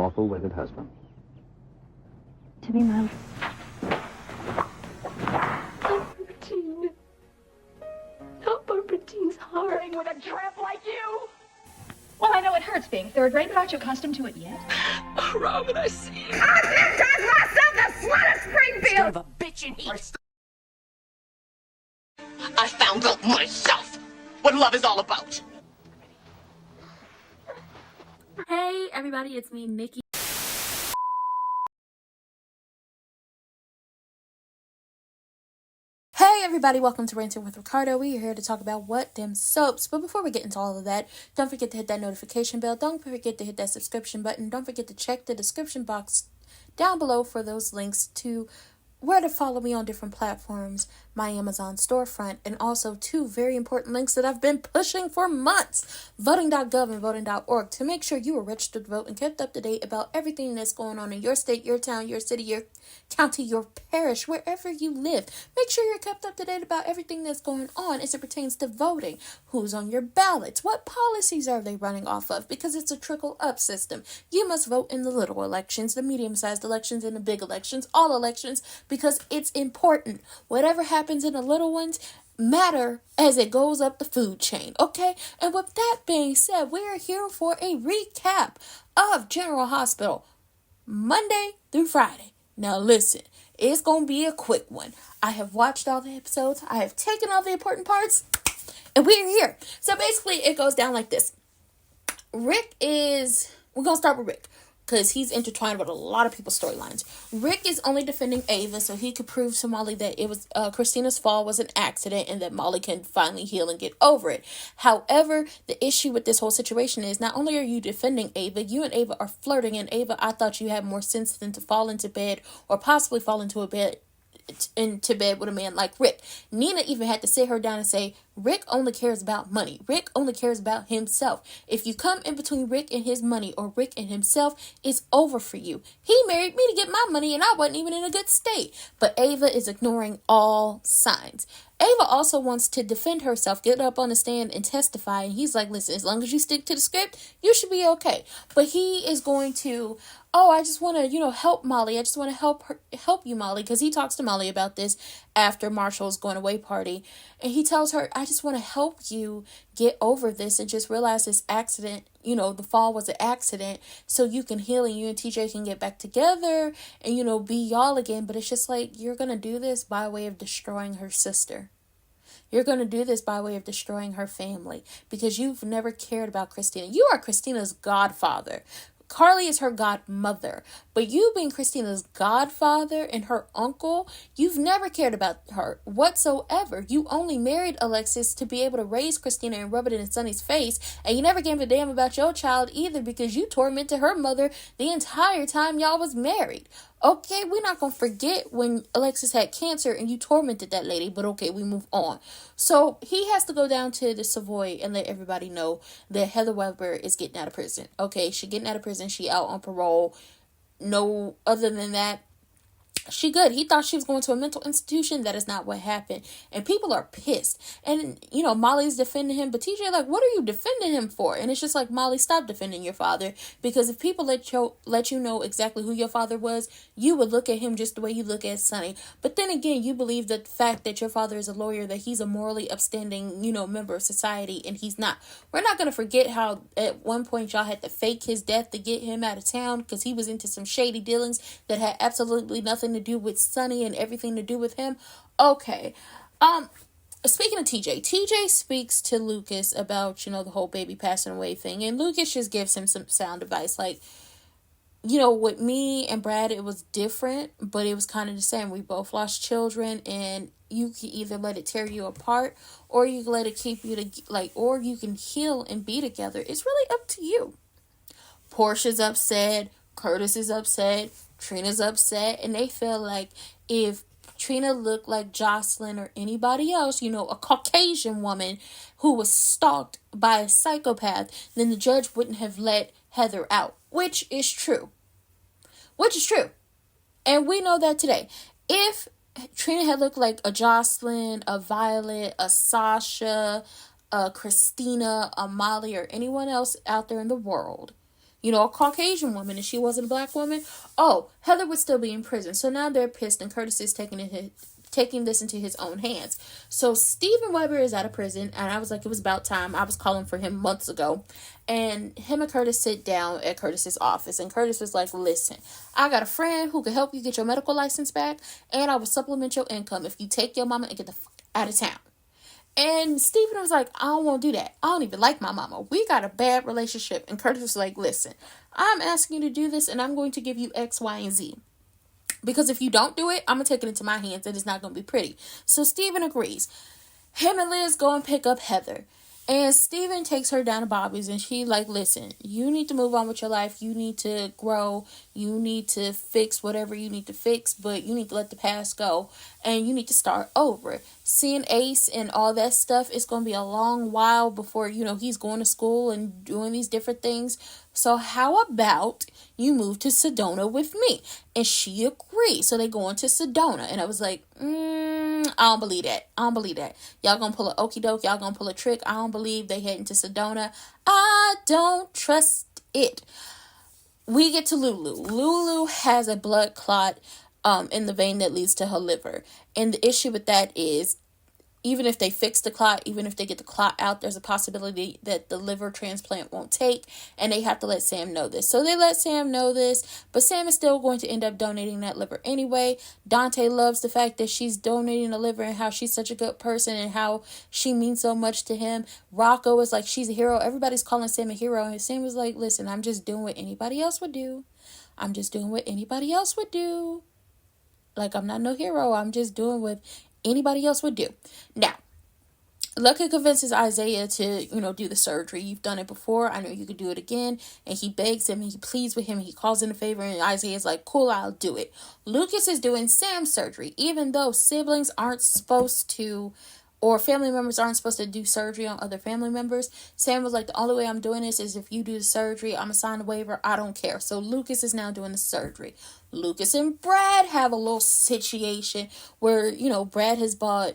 lawful wedded husband. To be my... Barbara not Barbara Jean's heart. With a tramp like you? Well, I know it hurts being third rate, but aren't you accustomed to it yet? Oh, Robin, I see you. I myself the slut of Springfield! Son of a bitch in heat. I found out myself what love is all about. Hey everybody, it's me, Nikki. Hey everybody, welcome to Ranting with Ricardo. We are here to talk about what them soaps. But before we get into all of that, don't forget to hit that notification bell. Don't forget to hit that subscription button. Don't forget to check the description box down below for those links to where to follow me on different platforms, my Amazon storefront, and also two very important links that I've been pushing for months, voting.gov and voting.org, to make sure you are registered to vote and kept up to date about everything that's going on in your state, your town, your city, your county, your parish, wherever you live. Make sure you're kept up to date about everything that's going on as it pertains to voting. Who's on your ballots? What policies are they running off of? Because it's a trickle-up system. You must vote in the little elections, the medium-sized elections, and the big elections, all elections, because it's important. Whatever happens in the little ones matter as it goes up the food chain, okay? And with that being said, we're here for a recap of General Hospital, Monday through Friday. Now listen, it's going to be a quick one. I have watched all the episodes. I have taken all the important parts, and we're here. So basically, it goes down like this. We're going to start with Rick, because he's intertwined with a lot of people's storylines. Rick is only defending Ava so he could prove to Molly that it was Christina's fall was an accident and that Molly can finally heal and get over it. However, the issue with this whole situation is not only are you defending Ava, you and Ava are flirting, and Ava, I thought you had more sense than to fall into bed or possibly fall into bed with a man like Rick. Nina even had to sit her down and say, Rick only cares about money. Rick only cares about himself. If you come in between Rick and his money or Rick and himself, it's over for you. He married me to get my money and I wasn't even in a good state. But Ava is ignoring all signs. Ava also wants to defend herself, get up on the stand and testify. And he's like, listen, as long as you stick to the script, you should be okay. But he is going to, I just want to, help Molly. I just want to help you, Molly. Because he talks to Molly about this after Marshall's going away party. And he tells her, I just want to help you get over this and just realize this accident, the fall was an accident, so you can heal and you and TJ can get back together and, be y'all again. But it's just like, you're going to do this by way of destroying her sister. You're going to do this by way of destroying her family because you've never cared about Christina. You are Christina's godfather. Carly is her godmother, but you being Christina's godfather and her uncle, you've never cared about her whatsoever. You only married Alexis to be able to raise Christina and rub it in Sonny's face, and you never gave a damn about your child either because you tormented her mother the entire time y'all was married. Okay, we're not going to forget when Alexis had cancer and you tormented that lady, but okay, we move on. So he has to go down to the Savoy and let everybody know that Heather Weber is getting out of prison. Okay, she getting out of prison. She out on parole. No, other than that, she good. He thought she was going to a mental institution. That is not what happened. And people are pissed. And, Molly's defending him. But TJ, like, what are you defending him for? And it's just like, Molly, stop defending your father. Because if people let you know exactly who your father was, you would look at him just the way you look at Sonny. But then again, you believe the fact that your father is a lawyer, that he's a morally upstanding, member of society. And he's not. We're not going to forget how at one point y'all had to fake his death to get him out of town because he was into some shady dealings that had absolutely nothing to do with Sonny and everything to do with him. Okay. Speaking of TJ speaks to Lucas about, the whole baby passing away thing. And Lucas just gives him some sound advice. Like, with me and Brad, it was different, but it was kind of the same. We both lost children, and you can either let it tear you apart, or you can let it keep you or you can heal and be together. It's really up to you. Portia's upset. Curtis is upset. Trina's upset, and they feel like if Trina looked like Jocelyn or anybody else, a Caucasian woman who was stalked by a psychopath, then the judge wouldn't have let Heather out, which is true. And we know that today. If Trina had looked like a Jocelyn, a Violet, a Sasha, a Christina, a Molly, or anyone else out there in the world, a Caucasian woman, and she wasn't a black woman, oh, Heather would still be in prison. So now they're pissed, and Curtis is taking this into his own hands. So Steven Weber is out of prison, and I was like, it was about time. I was calling for him months ago. And him and Curtis sit down at Curtis's office, and Curtis was like, listen, I got a friend who can help you get your medical license back, and I will supplement your income if you take your mama and get the fuck out of town. And Steven was like, I don't want to do that. I don't even like my mama. We got a bad relationship. And Curtis was like, listen, I'm asking you to do this, and I'm going to give you X, Y, and Z. Because if you don't do it, I'm going to take it into my hands, and it's not going to be pretty. So Steven agrees. Him and Liz go and pick up Heather. And Steven takes her down to Bobby's, and she like, listen, you need to move on with your life. You need to grow. You need to fix whatever you need to fix, but you need to let the past go, and you need to start over. Seeing Ace and all that stuff, it's going to be a long while before, he's going to school and doing these different things. So how about you move to Sedona with me? And she agreed. So they go into Sedona, and I was like, I don't believe that. Y'all gonna pull an okie doke. Y'all gonna pull a trick. I don't believe they heading to Sedona. I don't trust it. We get to Lulu. Lulu has a blood clot in the vein that leads to her liver. And the issue with that is, even if they fix the clot, even if they get the clot out, there's a possibility that the liver transplant won't take, and they have to let Sam know this. So they let Sam know this, but Sam is still going to end up donating that liver anyway. Dante loves the fact that she's donating the liver and how she's such a good person and how she means so much to him. Rocco is like, she's a hero. Everybody's calling Sam a hero, and Sam was like, listen, I'm just doing what anybody else would do. Like, I'm not no hero. I'm just doing what anybody else would do. Now, Lucky convinces Isaiah to, do the surgery. You've done it before. I know you could do it again. And he begs him and he pleads with him. And he calls in a favor. And Isaiah's like, cool, I'll do it. Lucas is doing Sam's surgery. Even though siblings aren't supposed to, or family members aren't supposed to do surgery on other family members. Sam was like, the only way I'm doing this is if you do the surgery. I'm going to sign a waiver. I don't care. So Lucas is now doing the surgery. Lucas and Brad have a little situation where, Brad has bought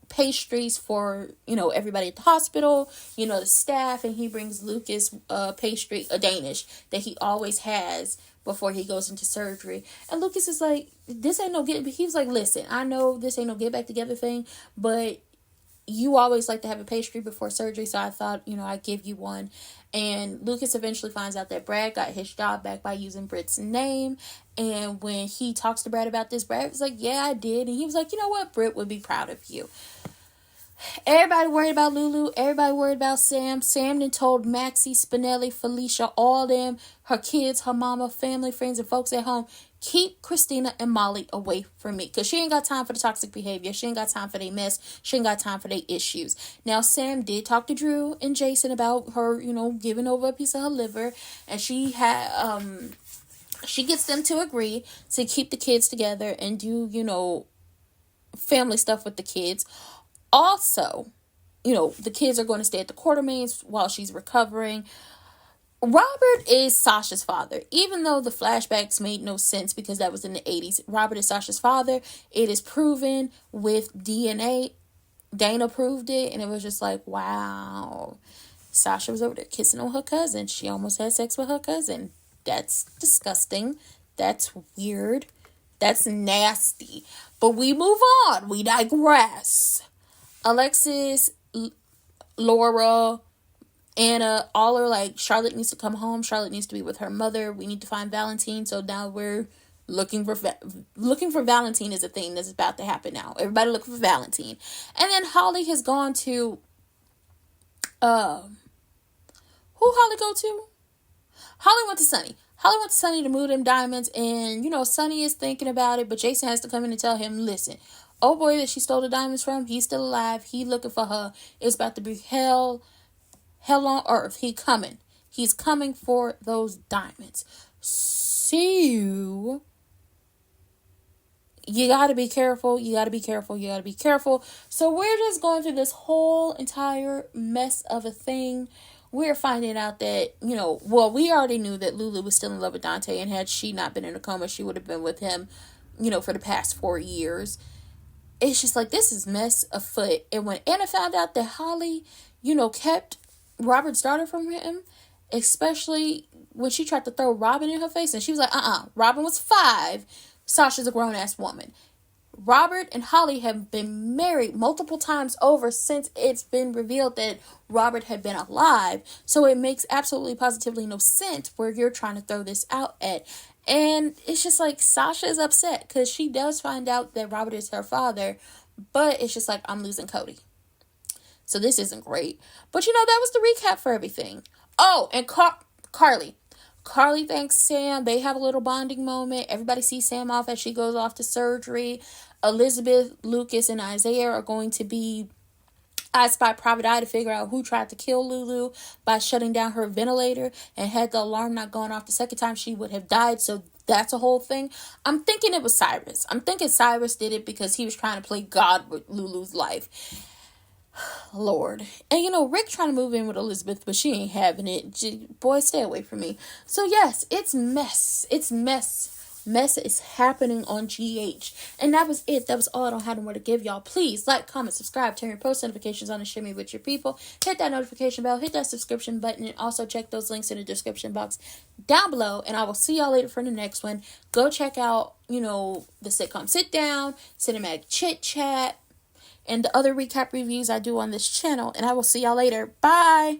pastries for, everybody at the hospital, the staff, and he brings Lucas a pastry, a Danish, that he always has before he goes into surgery. And Lucas is like, this ain't no get, he was like, listen, I know this ain't no get back together thing, but you always like to have a pastry before surgery, so I thought, I'd give you one. And Lucas eventually finds out that Brad got his job back by using Britt's name. And when he talks to Brad about this, Brad was like, yeah, I did. And he was like, you know what? Britt would be proud of you. Everybody worried about Lulu. Everybody worried about Sam. Sam then told Maxie, Spinelli, Felicia, all them, her kids, her mama, family, friends, and folks at home, keep Christina and Molly away from me. Because she ain't got time for the toxic behavior. She ain't got time for their mess. She ain't got time for their issues. Now, Sam did talk to Drew and Jason about her, giving over a piece of her liver. And she had, she gets them to agree to keep the kids together and do, family stuff with the kids. Also, the kids are going to stay at the Quartermains while she's recovering. Robert is Sasha's father. Even though the flashbacks made no sense because that was in the 80s, Robert is Sasha's father. It is proven with DNA. Dana proved it, and it was just like, wow. Sasha was over there kissing on her cousin. She almost had sex with her cousin. That's disgusting. That's weird. That's nasty. But we move on. We digress. Alexis, Laura, Anna, all are like, Charlotte needs to come home. Charlotte needs to be with her mother. We need to find Valentine. So now we're looking for Valentine is a thing that's about to happen now. Everybody looking for Valentine. And then Holly has gone to, who Holly go to? Holly went to Sunny. Holly went to Sunny to move them diamonds. And, Sunny is thinking about it. But Jason has to come in and tell him, listen, oh boy that she stole the diamonds from, he's still alive. He looking for her. It's about to be hell on earth. He's coming for those diamonds. So you gotta be careful. So we're just going through this whole entire mess of a thing. We're finding out that, we already knew that Lulu was still in love with Dante, and had she not been in a coma, she would have been with him, for the past 4 years. It's just like, this is mess afoot. And when Anna found out that Holly, kept Robert's daughter from him, especially when she tried to throw Robin in her face, and she was like, Robin was 5. Sasha's a grown-ass woman. Robert and Holly have been married multiple times over since it's been revealed that Robert had been alive. So it makes absolutely positively no sense where you're trying to throw this out at. And it's just like Sasha is upset because she does find out that Robert is her father. But it's just like, I'm losing Cody. So this isn't great. But you know, that was the recap for everything. Oh, and Carly. Carly thanks Sam. They have a little bonding moment. Everybody sees Sam off as she goes off to surgery. Elizabeth, Lucas, and Isaiah are going to be I Spy Private Eye to figure out who tried to kill Lulu by shutting down her ventilator, and had the alarm not gone off the second time, she would have died. So that's a whole thing. I'm thinking it was Cyrus. I'm thinking Cyrus did it because he was trying to play God with Lulu's life. Lord. And you know, Rick trying to move in with Elizabeth, but she ain't having it. Boy, stay away from me. So yes, it's mess. It's mess. Mess is happening on GH. And that was it. That was all. I don't have more to give y'all. Please like, comment, subscribe, turn your post notifications on, and share me with your people. Hit that notification bell, hit that subscription button, and also check those links in the description box down below. And I will see y'all later for the next one. Go check out, you know, the sitcom Sit Down, Cinematic Chit Chat, and the other recap reviews I do on this channel. And I will see y'all later. Bye!